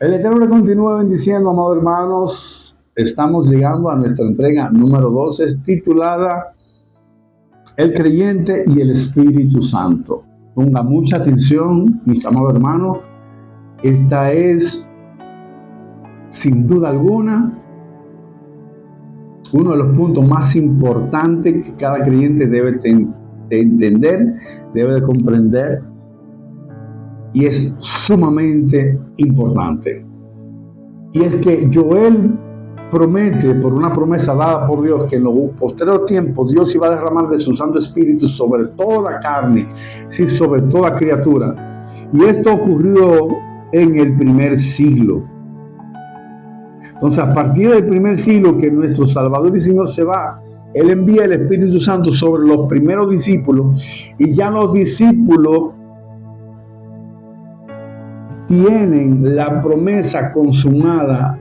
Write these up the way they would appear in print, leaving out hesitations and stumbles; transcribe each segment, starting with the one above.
El Eterno le continúa bendiciendo, amados hermanos. Estamos llegando a nuestra entrega número 12, titulada El creyente y el Espíritu Santo. Ponga mucha atención, mis amados hermanos. Esta es, sin duda alguna, uno de los puntos más importantes que cada creyente debe de entender, debe de comprender, y es sumamente importante. Y es que Joel promete, por una promesa dada por Dios, que en los posteriores tiempos Dios iba a derramar de su Santo Espíritu sobre toda carne, sí, sobre toda criatura. Y esto ocurrió en el primer siglo. Entonces, a partir del primer siglo que nuestro Salvador y Señor se va, Él envía el Espíritu Santo sobre los primeros discípulos, y ya los discípulos tienen la promesa consumada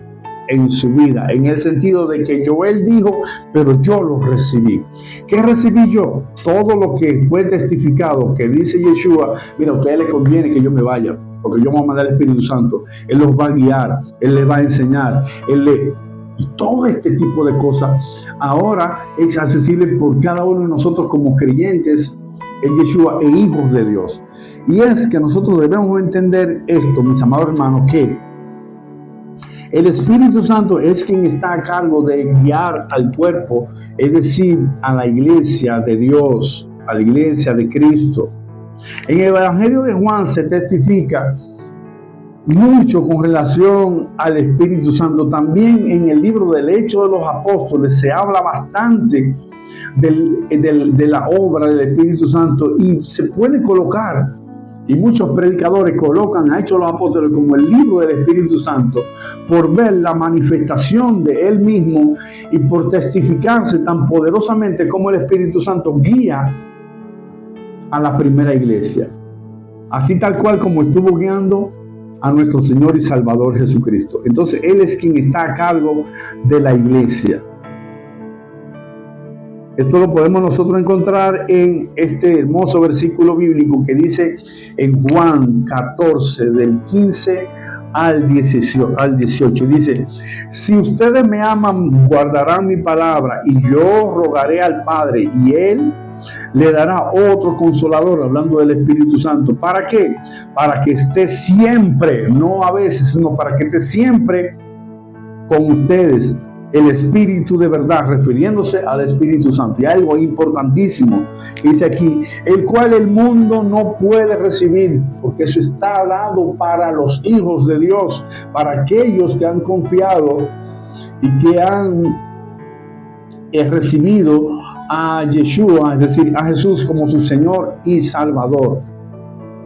en su vida, en el sentido de que Joel dijo, pero yo lo recibí. ¿Qué recibí yo? Todo lo que fue testificado, que dice Yeshua, mira, a ustedes les conviene que yo me vaya, porque yo voy a mandar al Espíritu Santo, Él los va a guiar, Él les va a enseñar, y todo este tipo de cosas ahora es accesible por cada uno de nosotros como creyentes en Yeshua e hijos de Dios. Y es que nosotros debemos entender esto, mis amados hermanos, que el Espíritu Santo es quien está a cargo de guiar al cuerpo, es decir, a la iglesia de Dios, a la iglesia de Cristo. En el Evangelio de Juan se testifica mucho con relación al Espíritu Santo. También en el libro del Hecho de los Apóstoles se habla bastante de la obra del Espíritu Santo, y se puede colocar, y muchos predicadores colocan a Hechos de los Apóstoles como el libro del Espíritu Santo, por ver la manifestación de Él mismo y por testificarse tan poderosamente como el Espíritu Santo guía a la primera iglesia, así tal cual como estuvo guiando a nuestro Señor y Salvador Jesucristo. Entonces Él es quien está a cargo de la iglesia. Esto lo podemos nosotros encontrar en este hermoso versículo bíblico que dice en Juan 14, del 15 al 18. Dice, si ustedes me aman, guardarán mi palabra, y yo rogaré al Padre, y Él le dará otro consolador, hablando del Espíritu Santo. ¿Para qué? Para que esté siempre, no a veces, sino para que esté siempre con ustedes. El Espíritu de verdad, refiriéndose al Espíritu Santo. Y algo importantísimo, dice aquí, el cual el mundo no puede recibir, porque eso está dado para los hijos de Dios, para aquellos que han confiado y que han recibido a Yeshua, es decir, a Jesús como su Señor y Salvador.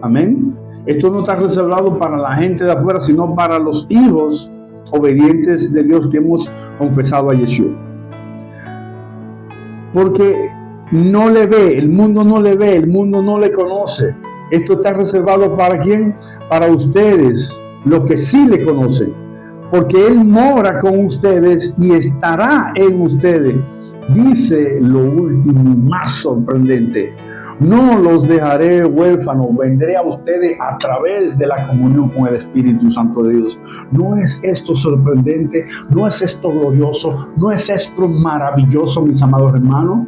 Amén. Esto no está reservado para la gente de afuera, sino para los hijos obedientes de Dios que hemos confesado a Yeshua. Porque no le ve, el mundo no le ve, el mundo no le conoce. Esto está reservado ¿para quién? Para ustedes, los que sí le conocen. Porque Él mora con ustedes y estará en ustedes. Dice lo último, más sorprendente: no los dejaré huérfanos, vendré a ustedes a través de la comunión con el Espíritu Santo de Dios. ¿No es esto sorprendente? ¿No es esto glorioso? ¿No es esto maravilloso, mis amados hermanos?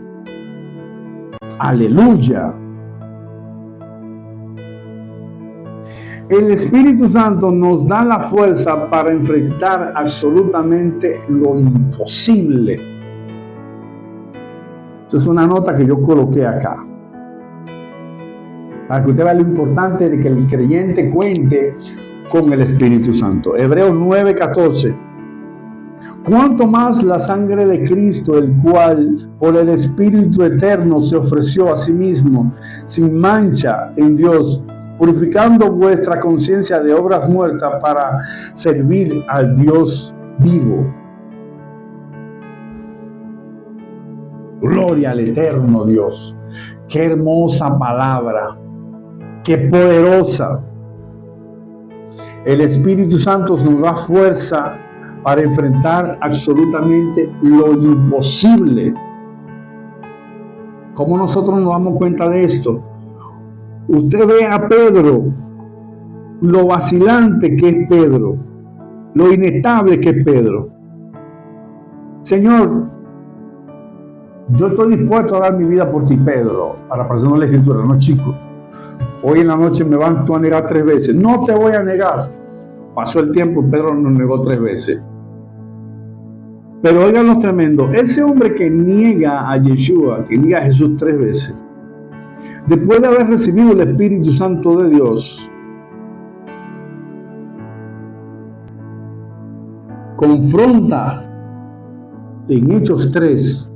Aleluya. El Espíritu Santo nos da la fuerza para enfrentar absolutamente lo imposible. Esa es una nota que yo coloqué acá, para que usted vea lo importante de que el creyente cuente con el Espíritu Santo. Hebreos 9:14. Cuanto más la sangre de Cristo, el cual por el Espíritu eterno se ofreció a sí mismo sin mancha en Dios, purificando vuestra conciencia de obras muertas para servir al Dios vivo. Gloria al eterno Dios. Qué hermosa palabra. Qué poderosa. El Espíritu Santo nos da fuerza para enfrentar absolutamente lo imposible. ¿Cómo nosotros nos damos cuenta de esto? Usted ve a Pedro, lo vacilante que es Pedro. lo inestable que es Pedro. Señor, yo estoy dispuesto a dar mi vida por ti, Pedro, para parecernos la escritura. No, chico, hoy en la noche me van tú a negar 3 veces. No te voy a negar. Pasó el tiempo y Pedro nos negó 3 veces. Pero oigan lo tremendo, ese hombre que niega a Yeshua, que niega a Jesús 3 veces, después de haber recibido el Espíritu Santo de Dios, confronta en Hechos 3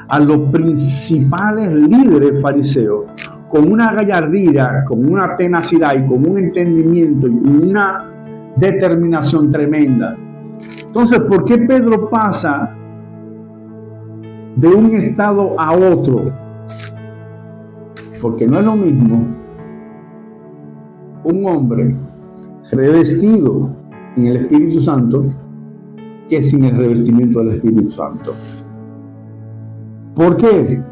a los principales líderes fariseos con una gallardía, con una tenacidad y con un entendimiento y una determinación tremenda. Entonces, ¿por qué Pedro pasa de un estado a otro? Porque no es lo mismo un hombre revestido en el Espíritu Santo que sin el revestimiento del Espíritu Santo. ¿Por qué?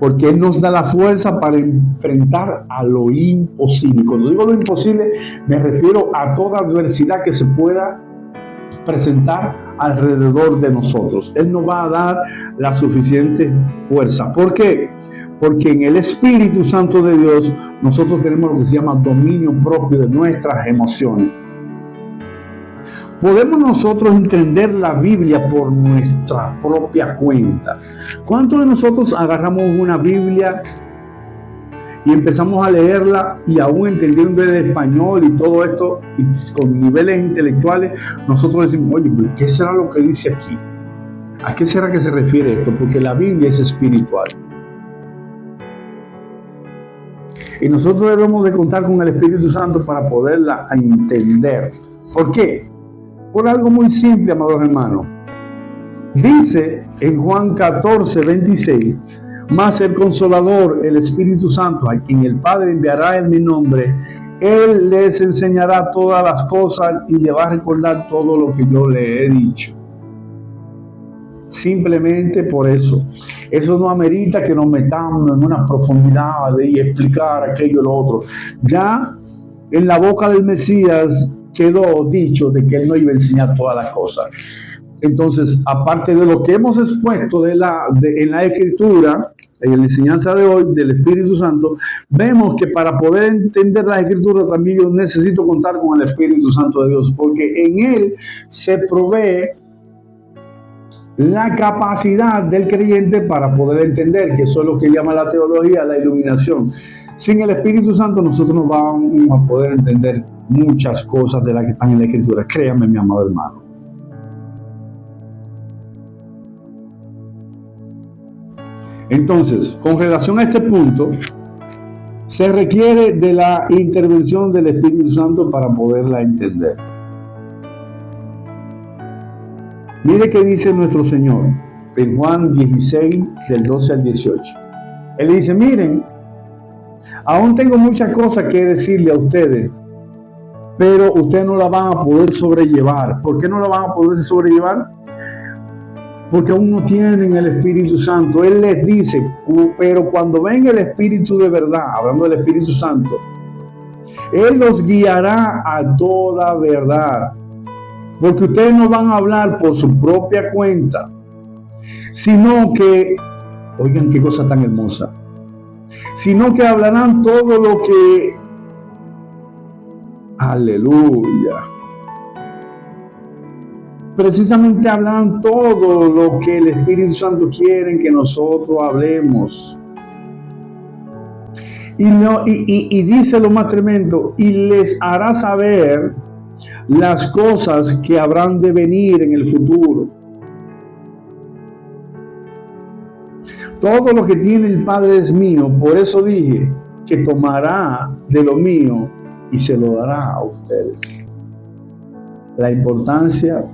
Porque Él nos da la fuerza para enfrentar a lo imposible. Cuando digo lo imposible, me refiero a toda adversidad que se pueda presentar alrededor de nosotros. Él nos va a dar la suficiente fuerza. ¿Por qué? Porque en el Espíritu Santo de Dios nosotros tenemos lo que se llama dominio propio de nuestras emociones. Podemos nosotros entender la Biblia por nuestra propia cuenta. ¿Cuántos de nosotros agarramos una Biblia y empezamos a leerla y aún entendiendo el español y todo esto, y con niveles intelectuales, nosotros decimos, oye, ¿qué será lo que dice aquí? ¿A qué será que se refiere esto? Porque la Biblia es espiritual. Y nosotros debemos de contar con el Espíritu Santo para poderla entender. ¿Por qué? Por algo muy simple, amados hermanos. Dice en Juan 14, 26, mas el Consolador, el Espíritu Santo, a quien el Padre enviará en mi nombre, Él les enseñará todas las cosas y le va a recordar todo lo que yo le he dicho. Simplemente por eso. Eso no amerita que nos metamos en una profundidad de explicar aquello y lo otro. Ya en la boca del Mesías quedó dicho de que Él no iba a enseñar todas las cosas. Entonces, aparte de lo que hemos expuesto en la Escritura, en la enseñanza de hoy del Espíritu Santo, vemos que para poder entender la Escritura también yo necesito contar con el Espíritu Santo de Dios, porque en Él se provee la capacidad del creyente para poder entender, que eso es lo que llama la teología, la iluminación. Sin el Espíritu Santo nosotros no vamos a poder entender muchas cosas de las que están en la Escritura. Créame, mi amado hermano. Entonces, con relación a este punto, se requiere de la intervención del Espíritu Santo para poderla entender. Mire qué dice nuestro Señor en Juan 16, del 12 al 18. Él dice, miren, aún tengo muchas cosas que decirle a ustedes, pero ustedes no la van a poder sobrellevar. ¿Por qué no la van a poder sobrellevar? Porque aún no tienen el Espíritu Santo. Él les dice, pero cuando venga el Espíritu de verdad, hablando del Espíritu Santo, Él los guiará a toda verdad. Porque ustedes no van a hablar por su propia cuenta, sino que, oigan qué cosa tan hermosa, sino que hablarán todo lo que, aleluya, precisamente hablarán todo lo que el Espíritu Santo quiere que nosotros hablemos. Y dice lo más tremendo, y les hará saber las cosas que habrán de venir en el futuro. Todo lo que tiene el Padre es mío, por eso dije que tomará de lo mío y se lo dará a ustedes. La importancia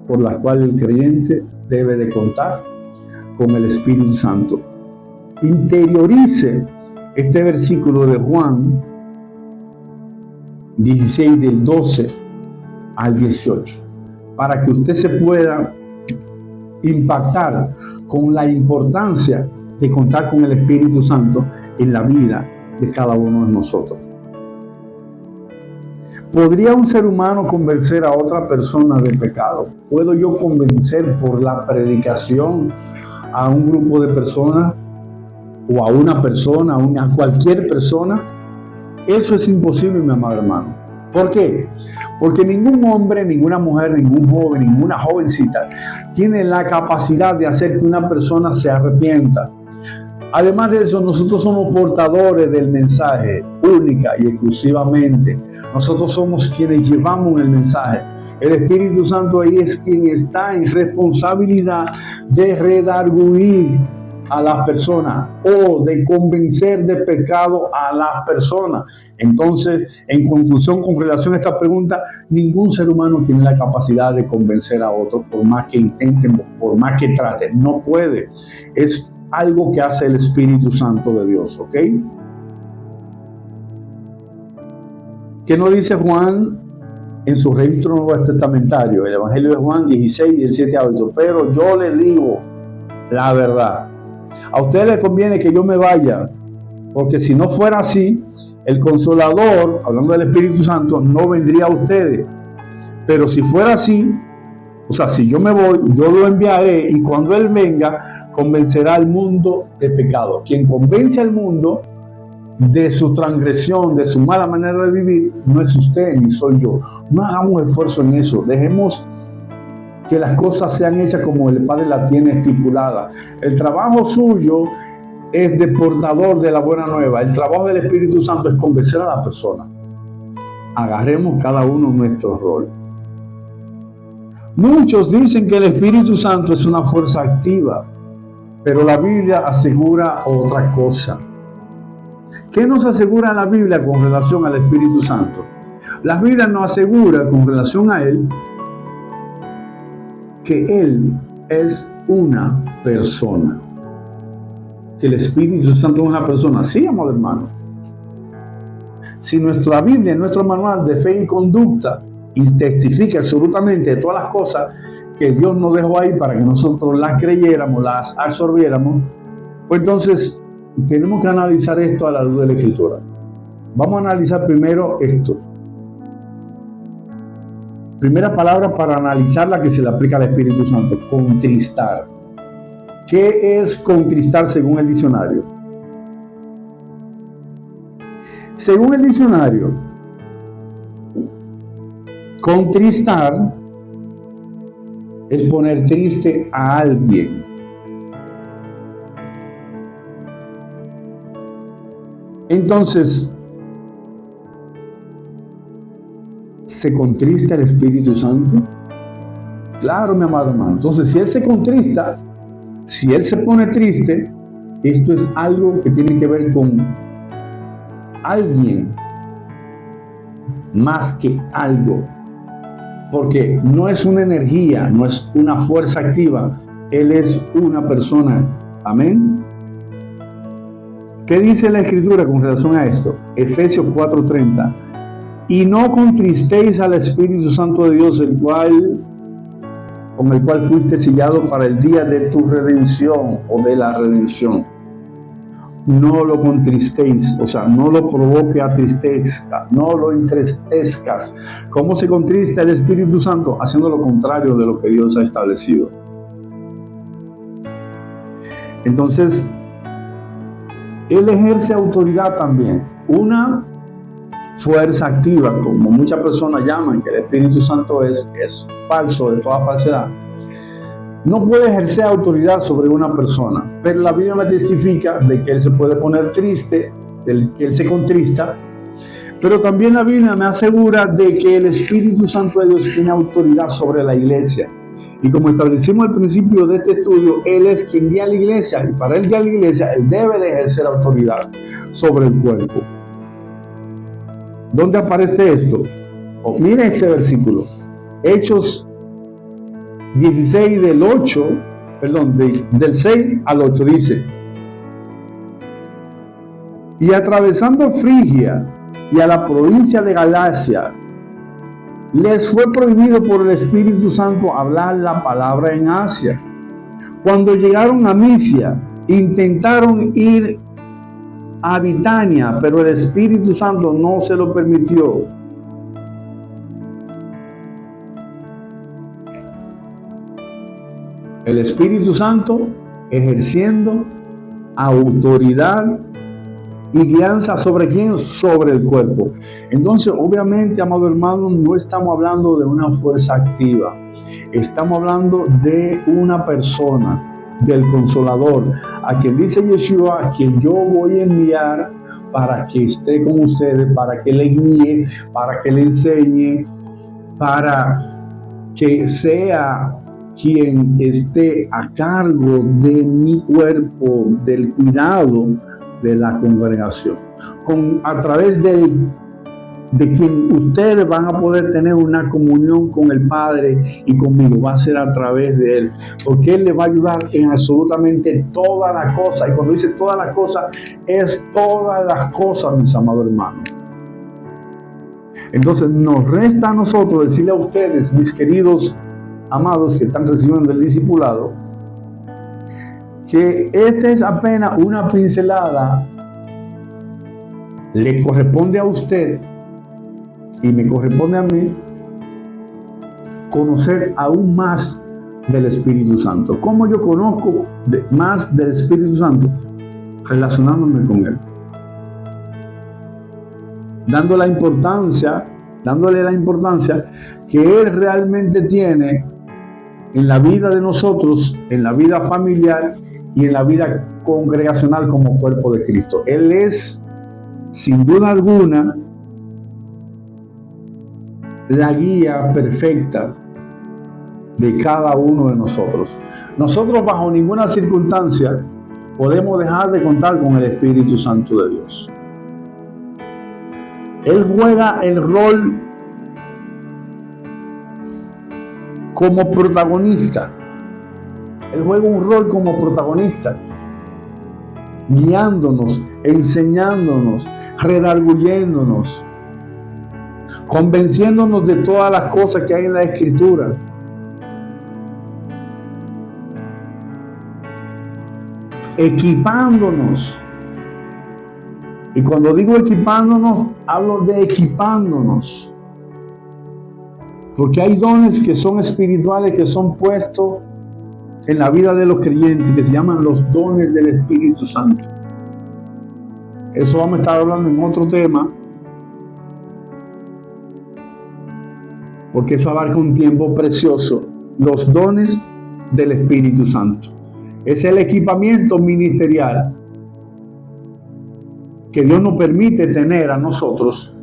por la cual el creyente debe de contar con el Espíritu Santo. Interiorice este versículo de Juan 16 del 12 al 18, para que usted se pueda impactar con la importancia de contar con el Espíritu Santo en la vida de cada uno de nosotros. ¿Podría un ser humano convencer a otra persona de pecado? ¿Puedo yo convencer por la predicación a un grupo de personas o a una persona, a cualquier persona? Eso es imposible, mi amado hermano. ¿Por qué? Porque ningún hombre, ninguna mujer, ningún joven, ninguna jovencita tiene la capacidad de hacer que una persona se arrepienta. Además de eso, nosotros somos portadores del mensaje, única y exclusivamente. Nosotros somos quienes llevamos el mensaje. El Espíritu Santo ahí es quien está en responsabilidad de redarguir a las personas o de convencer de pecado a las personas. Entonces, en conclusión, con relación a esta pregunta, ningún ser humano tiene la capacidad de convencer a otro, por más que intenten, por más que traten. No puede. Es algo que hace el Espíritu Santo de Dios, ¿ok? ¿Qué nos dice Juan en su registro nuevo testamentario? El Evangelio de Juan 16, del 7 a 8. Pero yo les digo la verdad. A ustedes les conviene que yo me vaya, porque si no fuera así, el Consolador, hablando del Espíritu Santo, no vendría a ustedes. Pero si fuera así, o sea, si yo me voy, yo lo enviaré, y cuando Él venga, convencerá al mundo de pecado. Quien convence al mundo de su transgresión, de su mala manera de vivir, no es usted ni soy yo. No hagamos esfuerzo en eso. Dejemos que las cosas sean hechas como el Padre la tiene estipulada. El trabajo suyo es de portador de la buena nueva. El trabajo del Espíritu Santo es convencer a la persona. Agarremos cada uno nuestro rol. Muchos dicen que el Espíritu Santo es una fuerza activa, pero la Biblia asegura otra cosa. ¿Qué nos asegura la Biblia con relación al Espíritu Santo? La Biblia nos asegura con relación a Él que Él es una persona. Que el Espíritu Santo es una persona. Sí, amado hermano. Si nuestra Biblia, nuestro manual de fe y conducta, y testifica absolutamente de todas las cosas que Dios nos dejó ahí para que nosotros las creyéramos, las absorbiéramos, pues entonces tenemos que analizar esto a la luz de la Escritura. Vamos a analizar primero esto. Primera palabra para analizar la que se le aplica al Espíritu Santo: contristar. ¿Qué es contristar según el diccionario? Según el diccionario, contristar es poner triste a alguien. Entonces, ¿se contrista el Espíritu Santo? Claro, mi amado hermano. Entonces, si Él se contrista, si Él se pone triste, esto es algo que tiene que ver con alguien más que algo. Porque no es una energía, no es una fuerza activa. Él es una persona. Amén. ¿Qué dice la Escritura con relación a esto? Efesios 4:30. Y no contristéis al Espíritu Santo de Dios, con el cual fuiste sellado para el día de tu redención o de la redención. No lo contristéis, o sea, no lo provoque a tristeza, no lo entristezcas. ¿Cómo se contrista el Espíritu Santo? Haciendo lo contrario de lo que Dios ha establecido. Entonces, Él ejerce autoridad también. Una fuerza activa, como muchas personas llaman, que el Espíritu Santo es falso, de toda falsedad. No puede ejercer autoridad sobre una persona, pero la Biblia me testifica de que Él se puede poner triste, de que Él se contrista, pero también la Biblia me asegura de que el Espíritu Santo de Dios tiene autoridad sobre la iglesia. Y como establecimos al principio de este estudio, Él es quien guía a la iglesia, y para Él guiar a la iglesia, Él debe de ejercer autoridad sobre el cuerpo. ¿Dónde aparece esto? Mira este versículo, Hechos 16 del 6 al 8 dice: y atravesando Frigia y a la provincia de Galacia, les fue prohibido por el Espíritu Santo hablar la palabra en Asia. Cuando llegaron a Misia, intentaron ir a Bitania, pero el Espíritu Santo no se lo permitió. El Espíritu Santo ejerciendo autoridad y guianza sobre quién, sobre el cuerpo. Entonces, obviamente, amado hermano, no estamos hablando de una fuerza activa. Estamos hablando de una persona, del Consolador, a quien dice Yeshua, a quien yo voy a enviar para que esté con ustedes, para que le guíe, para que le enseñe, para que sea quien esté a cargo de mi cuerpo, del cuidado de la congregación. A través de quien ustedes van a poder tener una comunión con el Padre y conmigo, va a ser a través de Él, porque Él les va a ayudar en absolutamente todas las cosas. Y cuando dice todas las cosas, es todas las cosas, mis amados hermanos. Entonces nos resta a nosotros decirle a ustedes, mis queridos amados que están recibiendo el discipulado, que esta es apenas una pincelada. Le corresponde a usted y me corresponde a mí conocer aún más del Espíritu Santo. ¿Cómo yo conozco más del Espíritu Santo? Relacionándome con Él. Dándole la importancia que Él realmente tiene en la vida de nosotros, en la vida familiar y en la vida congregacional como cuerpo de Cristo. Él es, sin duda alguna, la guía perfecta de cada uno de nosotros. Nosotros bajo ninguna circunstancia podemos dejar de contar con el Espíritu Santo de Dios. Él juega el rol como protagonista. Él juega un rol como protagonista, guiándonos, enseñándonos, redarguyéndonos, convenciéndonos de todas las cosas que hay en la Escritura. Equipándonos. Y cuando digo equipándonos, hablo de equipándonos. Porque hay dones que son espirituales, que son puestos en la vida de los creyentes, que se llaman los dones del Espíritu Santo. Eso vamos a estar hablando en otro tema, porque eso abarca un tiempo precioso. Los dones del Espíritu Santo. Es el equipamiento ministerial que Dios nos permite tener a nosotros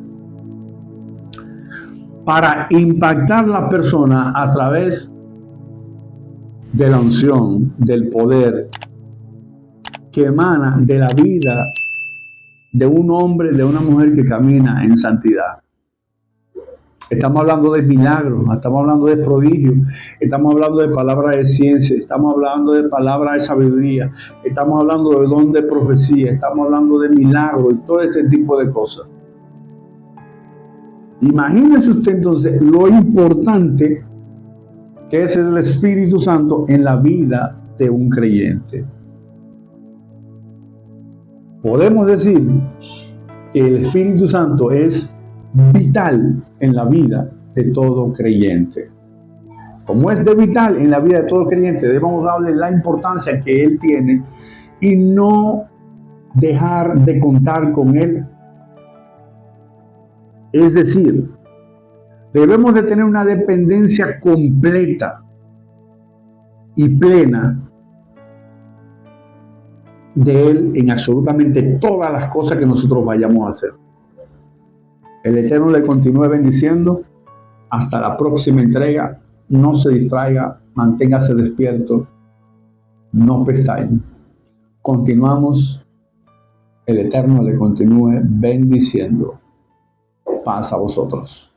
para impactar a la persona a través de la unción, del poder que emana de la vida de un hombre, de una mujer que camina en santidad. Estamos hablando de milagros, estamos hablando de prodigios, estamos hablando de palabras de ciencia, estamos hablando de palabras de sabiduría, estamos hablando de don de profecía, estamos hablando de milagros y todo ese tipo de cosas. Imagínese usted entonces lo importante que es el Espíritu Santo en la vida de un creyente. Podemos decir que el Espíritu Santo es vital en la vida de todo creyente. Como es de vital en la vida de todo creyente, debemos darle la importancia que Él tiene y no dejar de contar con Él. Es decir, debemos de tener una dependencia completa y plena de Él en absolutamente todas las cosas que nosotros vayamos a hacer. El Eterno le continúe bendiciendo. Hasta la próxima entrega. No se distraiga, manténgase despierto, no pestañe. Continuamos. El Eterno le continúe bendiciendo. Paz a vosotros.